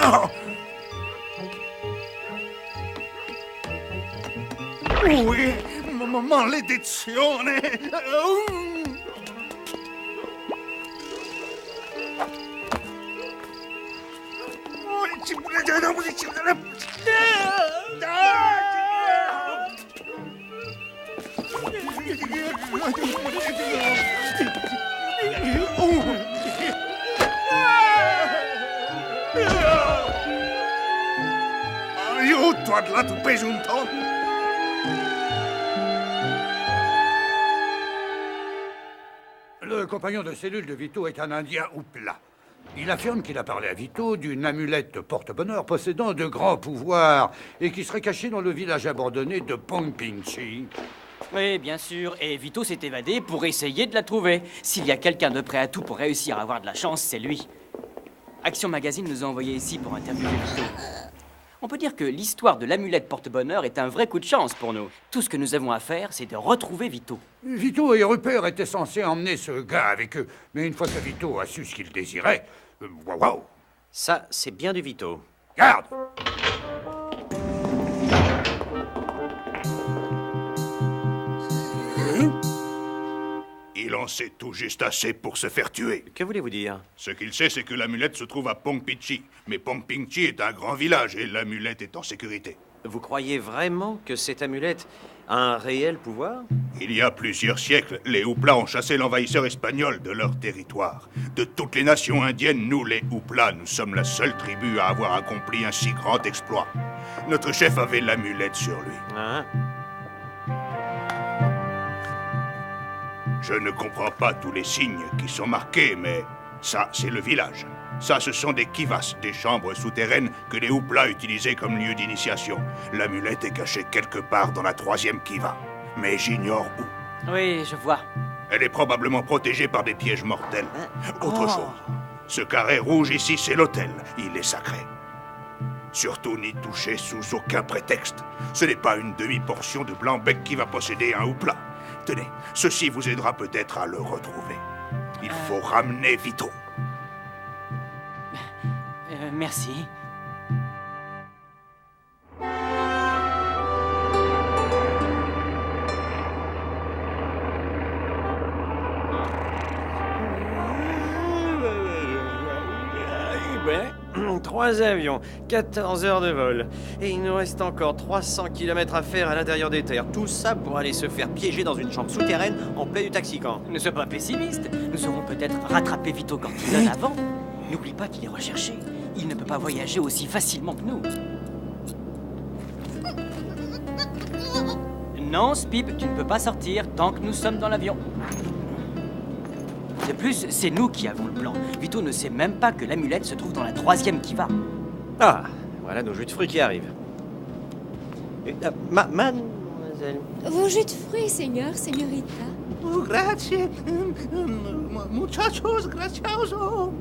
No! Maledizione! Aiuto, tu pesunto! Le compagnon de cellule de Vito est un Indien Hoopla. Il affirme qu'il a parlé à Vito d'une amulette porte-bonheur possédant de grands pouvoirs et qui serait cachée dans le village abandonné de Pongpingchi. Oui, bien sûr, et Vito s'est évadé pour essayer de la trouver. S'il y a quelqu'un de prêt à tout pour réussir à avoir de la chance, c'est lui. Action Magazine nous a envoyés ici pour interviewer Vito. On peut dire que l'histoire de l'amulette porte-bonheur est un vrai coup de chance pour nous. Tout ce que nous avons à faire, c'est de retrouver Vito. Vito et Rupert étaient censés emmener ce gars avec eux. Mais une fois que Vito a su ce qu'il désirait... Waouh! Ça, c'est bien du Vito. Garde! Il en sait tout juste assez pour se faire tuer. Que voulez-vous dire? Ce qu'il sait, c'est que l'amulette se trouve à Pongpingchi. Mais Pongpingchi est un grand village et l'amulette est en sécurité. Vous croyez vraiment que cette amulette a un réel pouvoir? Il y a plusieurs siècles, les Hoopla ont chassé l'envahisseur espagnol de leur territoire. De toutes les nations indiennes, nous, les Hoopla, nous sommes la seule tribu à avoir accompli un si grand exploit. Notre chef avait l'amulette sur lui. Hein? Je ne comprends pas tous les signes qui sont marqués, mais ça, c'est le village. Ça, ce sont des kivas, des chambres souterraines que les Hoopla utilisaient comme lieu d'initiation. L'amulette est cachée quelque part dans la 3e kiva, mais j'ignore où. Oui, je vois. Elle est probablement protégée par des pièges mortels. Autre chose, ce carré rouge ici, c'est l'autel. Il est sacré. Surtout n'y toucher sous aucun prétexte. Ce n'est pas une demi-portion de blanc-bec qui va posséder un Hoopla. Tenez, ceci vous aidera peut-être à le retrouver. Il faut ramener Vito. Merci. Ouais. 3 avions, 14 heures de vol. Et il nous reste encore 300 km à faire à l'intérieur des terres. Tout ça pour aller se faire piéger dans une chambre souterraine en plein du Taxi-Camp. Ne sois pas pessimiste. Nous aurons peut-être rattrapé Vito Cortisone avant. N'oublie pas qu'il est recherché. Il ne peut pas voyager aussi facilement que nous. Non, Spip, tu ne peux pas sortir tant que nous sommes dans l'avion. De plus, c'est nous qui avons le plan. Vito ne sait même pas que l'amulette se trouve dans la 3e kiva. Ah, voilà nos jus de fruits qui arrivent. Mademoiselle. Vos jus de fruits, Seigneur, Señorita. Oh, grazie. Muchachos, gracioso.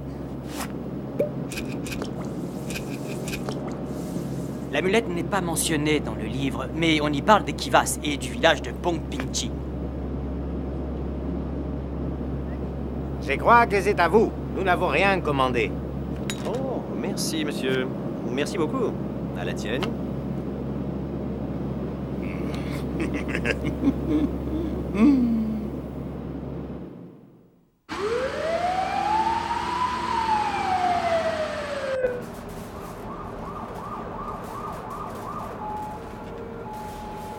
L'amulette n'est pas mentionnée dans le livre, mais on y parle des kivas et du village de Pongpingchi. Je crois que c'est à vous. Nous n'avons rien commandé. Oh, merci, monsieur. Merci beaucoup. À la tienne.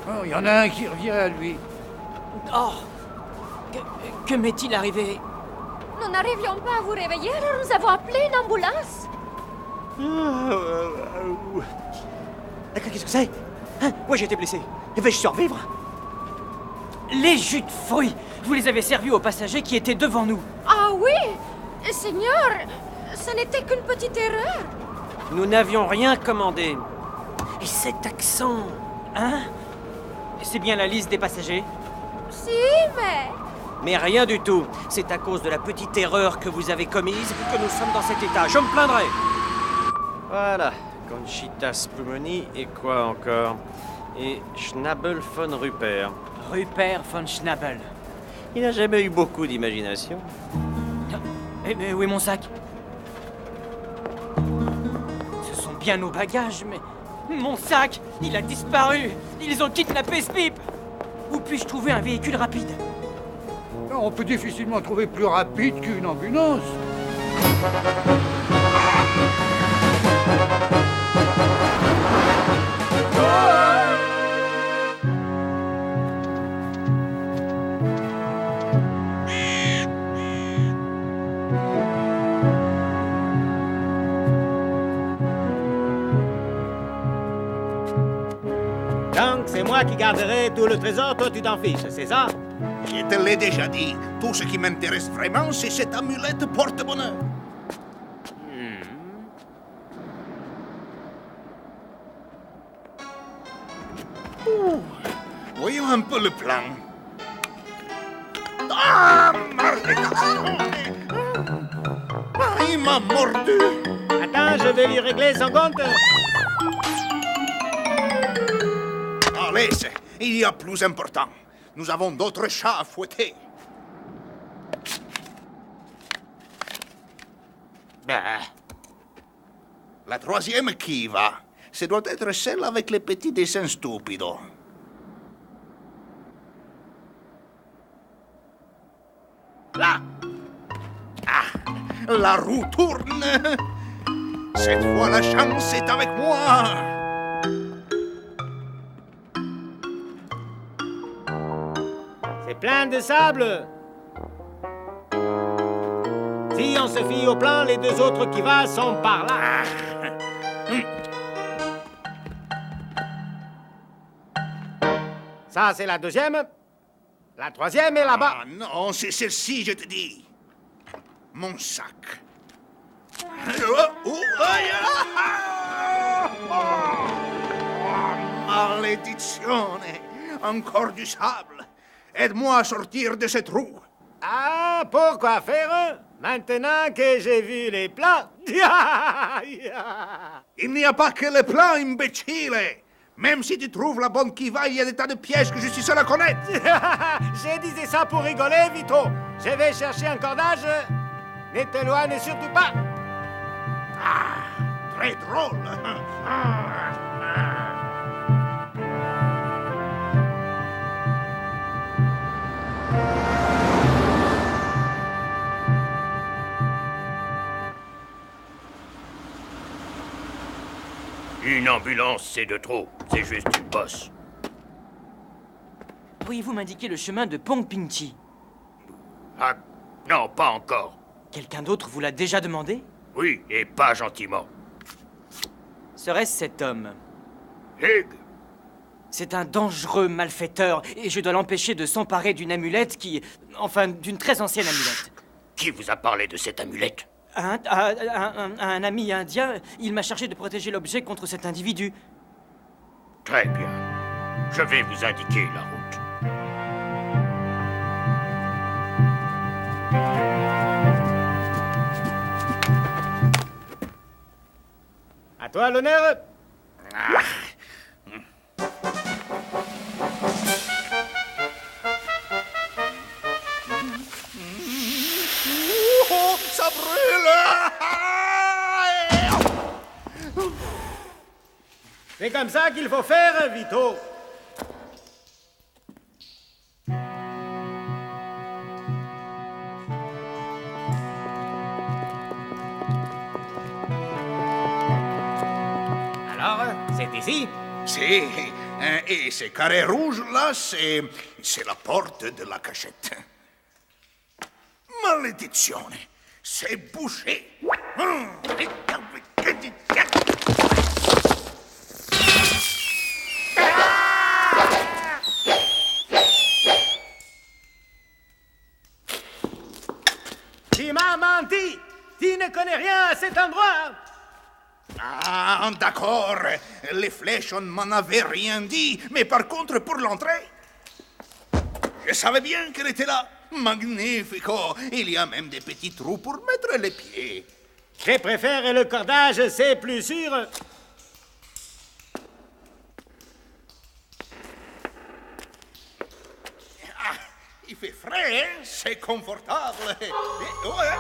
Oh, il y en a un qui revient à lui. Oh! Que m'est-il arrivé? Nous n'arrivions pas à vous réveiller, alors nous avons appelé une ambulance. Qu'est-ce que c'est? Hein? Moi, j'ai été blessé. Vais-je survivre? Les jus de fruits! Vous les avez servis aux passagers qui étaient devant nous. Ah oui, Seigneur, ce n'était qu'une petite erreur. Nous n'avions rien commandé. Et cet accent... Hein? C'est bien la liste des passagers? Si, mais... Mais rien du tout. C'est à cause de la petite erreur que vous avez commise que nous sommes dans cet état. Je me plaindrai. Voilà. Conchita Spumoni et quoi encore? Et Schnabel von Rupert. Rupert von Schnabel. Il n'a jamais eu beaucoup bien nos bagages, mais... Mon sac, il a disparu. Ils ont kidnappé ce pipe. Où puis-je trouver un véhicule rapide? On peut difficilement trouver plus rapide qu'une ambulance. Donc, c'est moi qui garderai tout le trésor, toi tu t'en fiches, c'est ça? Je te l'ai déjà dit. Tout ce qui m'intéresse vraiment, c'est cette amulette porte-bonheur. Voyons un peu le plan. Ah, malédiction! Ah, il m'a mordu. Attends, je vais lui régler son compte. Allez, il y a plus important. Nous avons d'autres chats à fouetter. La troisième qui va, ce doit être celle avec les petits dessins stupides. Là. Ah, la roue tourne. Cette fois, la chance est avec moi. C'est plein de sable. Si on se fie au plan, les deux autres qui va sont par là. Ça, c'est la deuxième. La troisième est là-bas. Ah non, c'est celle-ci, je te dis. Mon sac. Malédiction! Encore du sable. Aide-moi à sortir de cette roue. Ah, pourquoi faire? Maintenant que j'ai vu les plans. Il n'y a pas que les plans, imbécile. Même si tu trouves la bonne qui va, il y a des tas de pièges que je suis seul à connaître. Je disais ça pour rigoler, Vito. Je vais chercher un cordage. Ne t'éloigne surtout pas. Ah, très drôle. Une ambulance, c'est de trop. C'est juste une bosse. Pourriez-vous m'indiquer le chemin de Pongpingchi? Ah, non, pas encore. Quelqu'un d'autre vous l'a déjà demandé? Oui, et pas gentiment. Serait-ce cet homme? Hig, C'est un dangereux malfaiteur, et je dois l'empêcher de s'emparer d'une amulette qui... Enfin, d'une très ancienne amulette. qui vous a parlé de cette amulette? Un ami indien, il m'a chargé de protéger l'objet contre cet individu. Très bien. Je vais vous indiquer la route. À toi l'honneur. Oh, ça brûle! C'est comme ça qu'il faut faire, Vito. Alors, c'est ici? C'est... Et ces carrés rouges, là, c'est la porte de la cachette. Malédiction! C'est bouché! Tu m'as menti! Tu ne connais rien à cet endroit! Ah, d'accord. Les flèches, on m'en avait rien dit. Mais par contre, pour l'entrée, je savais bien qu'elle était là. Magnifico. Il y a même des petits trous pour mettre les pieds. Je préfère le cordage, c'est plus sûr. Ah, il fait frais, hein? C'est confortable. Voilà.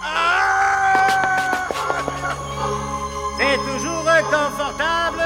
Ah! C'est toujours confortable.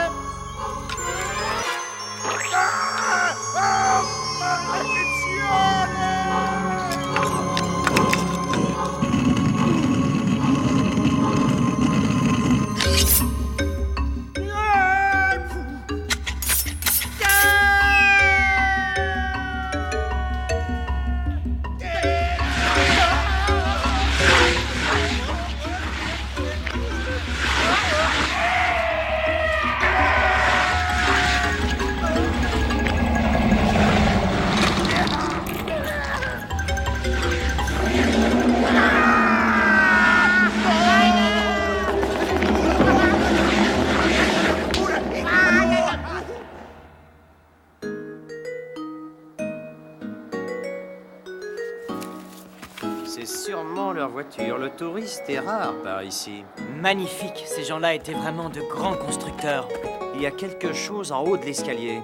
C'est sûrement leur voiture. Le touriste est rare par ici. Magnifique, ces gens-là étaient vraiment de grands constructeurs. Il y a quelque chose en haut de l'escalier.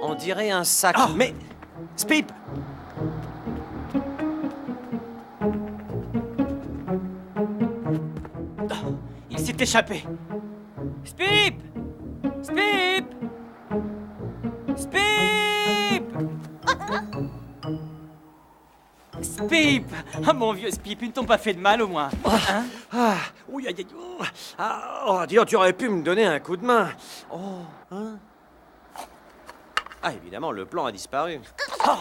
On dirait un sac. Oh, mais... Spip! Oh, il s'est échappé. Spip! Spip! Spip! Spip! Ah, mon vieux Spip, ils ne t'ont pas fait de mal au moins. Hein? Ah, oui, aïe, aïe, oh. Ah, oh, dis donc, tu aurais pu me donner un coup de main. Oh, hein? Ah, évidemment, le plan a disparu. Oh.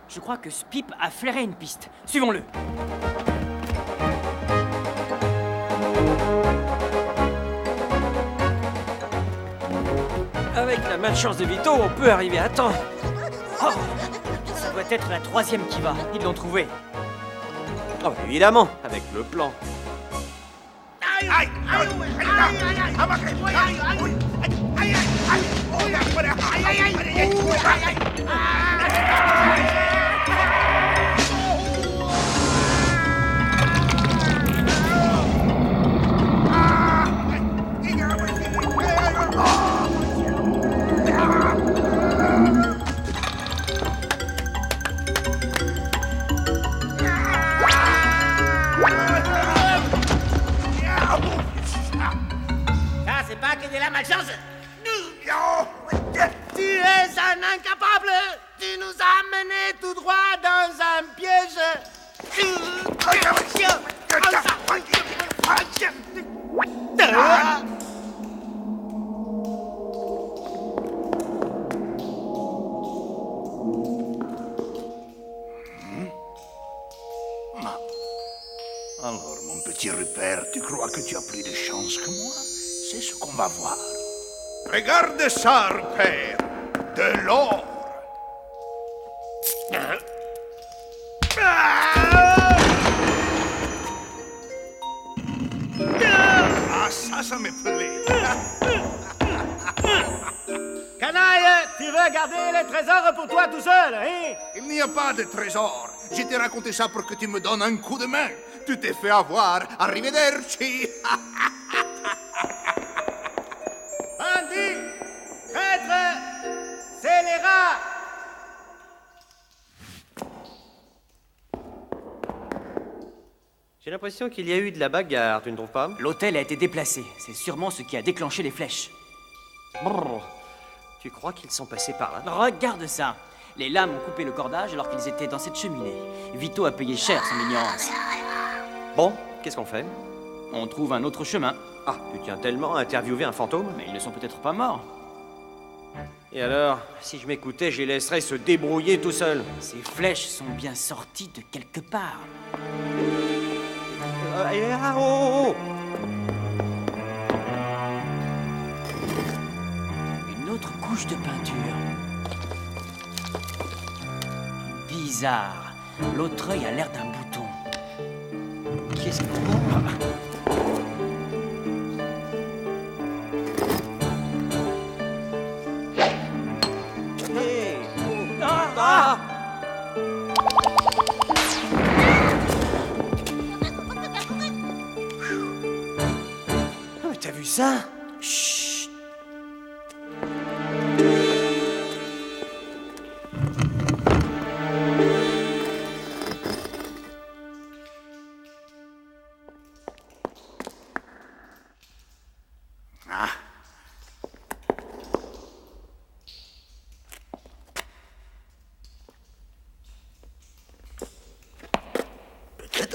Je crois que Spip a flairé une piste. Suivons-le. Avec la malchance de Vito, on peut arriver à temps. Oh. Ça doit être la troisième qui va. Ils l'ont trouvé. Oh, évidemment, avec le plan. Ça, c'est pas que de la malchance. Tu es un incapable. Tu nous as menés tout droit dans un piège. Alors, mon petit Rupert, tu crois que tu as plus de chance que moi? C'est ce qu'on va voir. Regarde ça, Rupert! De l'or! Ah, ça me plaît! Canaille, tu veux garder les trésors pour toi tout seul, hein? Il n'y a pas de trésor. Je t'ai raconté ça pour que tu me donnes un coup de main. Tu t'es fait avoir. Arrivederci. Bandit, traître, scélérat. J'ai l'impression qu'il y a eu de la bagarre, tu ne trouves pas? L'hôtel a été déplacé. C'est sûrement ce qui a déclenché les flèches. Brrr. Tu crois qu'ils sont passés par là? Regarde ça. Les lames ont coupé le cordage alors qu'ils étaient dans cette cheminée. Vito a payé cher son ignorance. Bon, qu'est-ce qu'on fait? On trouve un autre chemin. Ah, tu tiens tellement à interviewer un fantôme? Mais ils ne sont peut-être pas morts. Et alors, si je m'écoutais, je les laisserais se débrouiller tout seuls. Ces flèches sont bien sorties de quelque part. Oh. Une autre couche de peinture. Bizarre. L'autre œil a l'air d'un bouton. Qu'est-ce que... Hey. Ah. Mais t'as vu ça? Chut.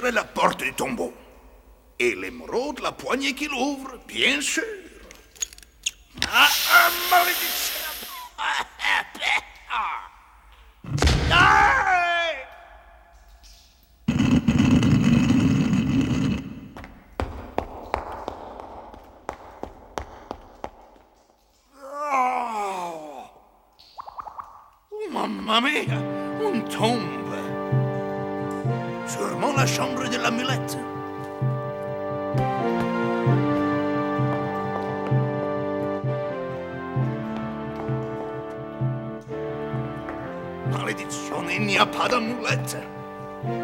serait la porte du tombeau. Et l'émeraude, la poignée qui l'ouvre, bien sûr. Malédiction! Mamma mia, une tombe. Sûrement la chambre de l'amulette. Malédiction, il n'y a pas d'amulette.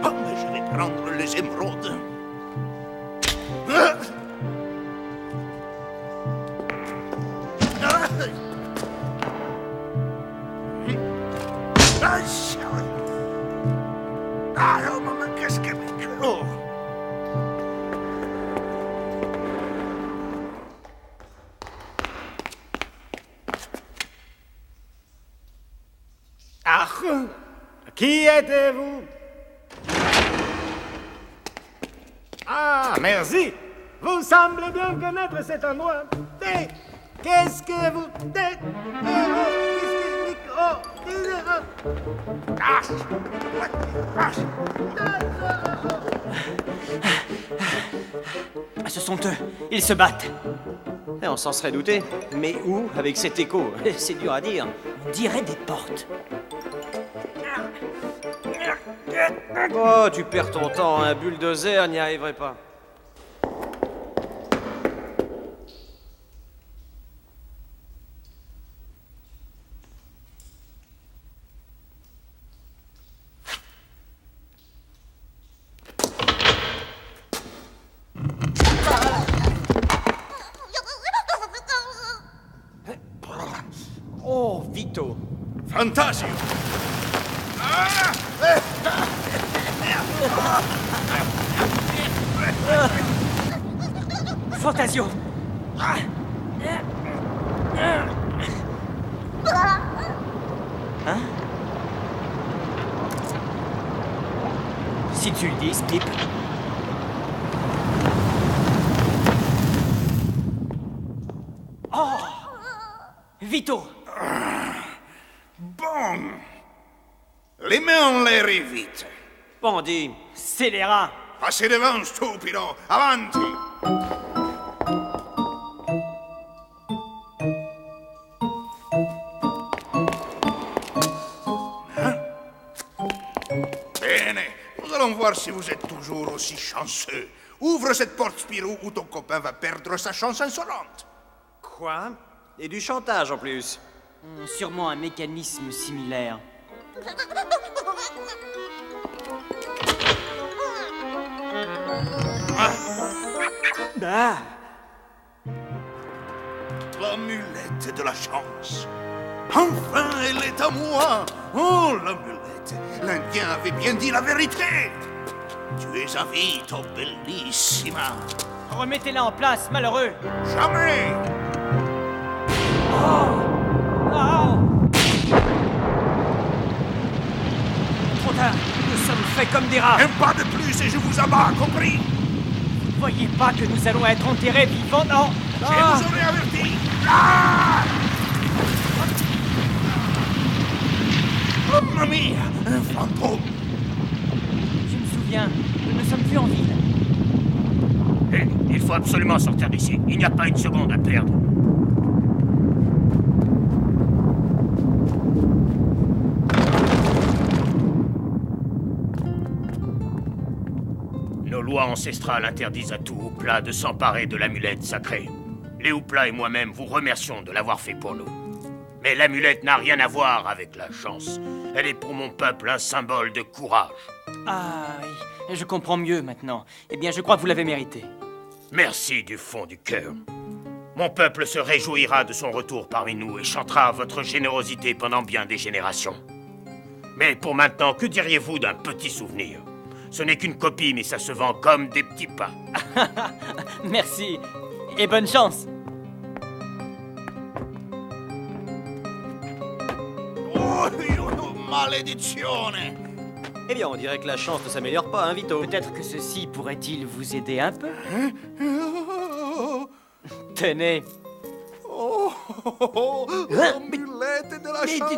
Ah, mais je vais prendre les émeraudes. Ah! Ah, oh, maman, qu'est-ce que... Oh. Ah, qui êtes-vous? Ah, merci. Vous semblez bien connaître cet endroit. Qu'est-ce que vous... Ce sont eux. Ils se battent. Et on s'en serait douté. Mais où avec cet écho? C'est dur à dire. On dirait des portes. Oh, tu perds ton temps. Un bulldozer n'y arriverait pas. Oh, Vito. Fantasio! Fantasio. Hein? Si tu le dis, Spip. Oh! Vito! Bon. Les mains en l'air et vite. Bandit. Scélérat! Passez devant, stupido! Avanti! Hein? Bene, nous allons voir si vous êtes toujours aussi chanceux. Ouvre cette porte, Spirou, ou ton copain va perdre sa chance insolente. Quoi? Et du chantage en plus. Sûrement un mécanisme similaire. Ah! L'amulette de la chance. Enfin, elle est à moi. Oh, l'amulette. L'Indien avait bien dit la vérité. Tu es à Vito, bellissima. Remettez-la en place, malheureux! Jamais. Ah! Trop tard, nous sommes faits comme des rats. Un pas de plus et je vous abats, compris? Voyez pas que nous allons être enterrés vivants, non? Je vous aurais averti. Ah! Mamma mia, un fantôme. Je me souviens, nous ne sommes plus en ville. Hé, il faut absolument sortir d'ici. Il n'y a pas une seconde à perdre. Nos lois ancestrales interdisent à tout Houpla de s'emparer de l'amulette sacrée. Les Houpla et moi-même vous remercions de l'avoir fait pour nous. Mais l'amulette n'a rien à voir avec la chance. Elle est pour mon peuple un symbole de courage. Ah oui, je comprends mieux maintenant. Eh bien, je crois que vous l'avez mérité. Merci du fond du cœur. Mon peuple se réjouira de son retour parmi nous et chantera votre générosité pendant bien des générations. Mais pour maintenant, que diriez-vous d'un petit souvenir? Ce n'est qu'une copie, mais ça se vend comme des petits pains. Merci, et bonne chance. Oh, maledicione! Eh bien, on dirait que la chance ne s'améliore pas, hein, Vito? Peut-être que ceci pourrait-il vous aider un peu? Tenez. Oh, l'amulette est de la chance.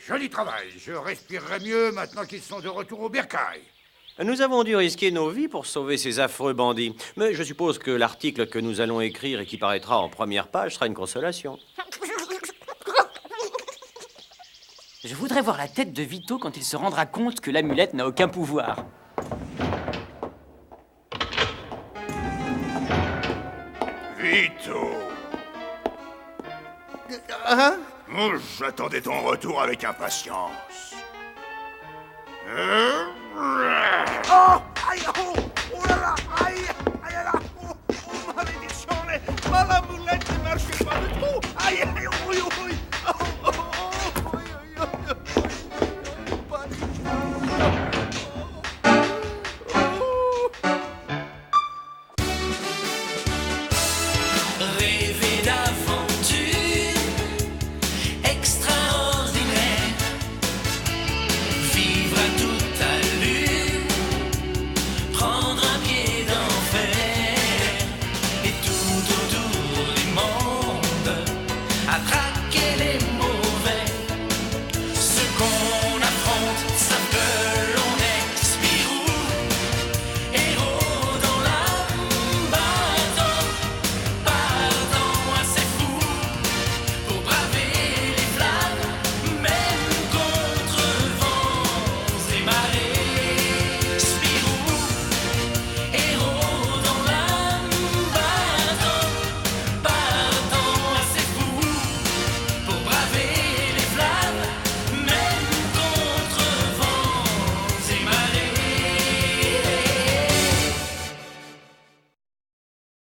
Joli travail. Je respirerai mieux maintenant qu'ils sont de retour au bercail. Nous avons dû risquer nos vies pour sauver ces affreux bandits. Mais je suppose que l'article que nous allons écrire et qui paraîtra en première page sera une consolation. Je voudrais voir la tête de Vito quand il se rendra compte que l'amulette n'a aucun pouvoir. Vito. Hein? Oh, j'attendais ton retour avec impatience. Oh! Aïe! Oh! Oh là là! Aïe! Aïe là! Oh, malédiction! L'amulette ne marche pas du tout! Aïe! Aïe!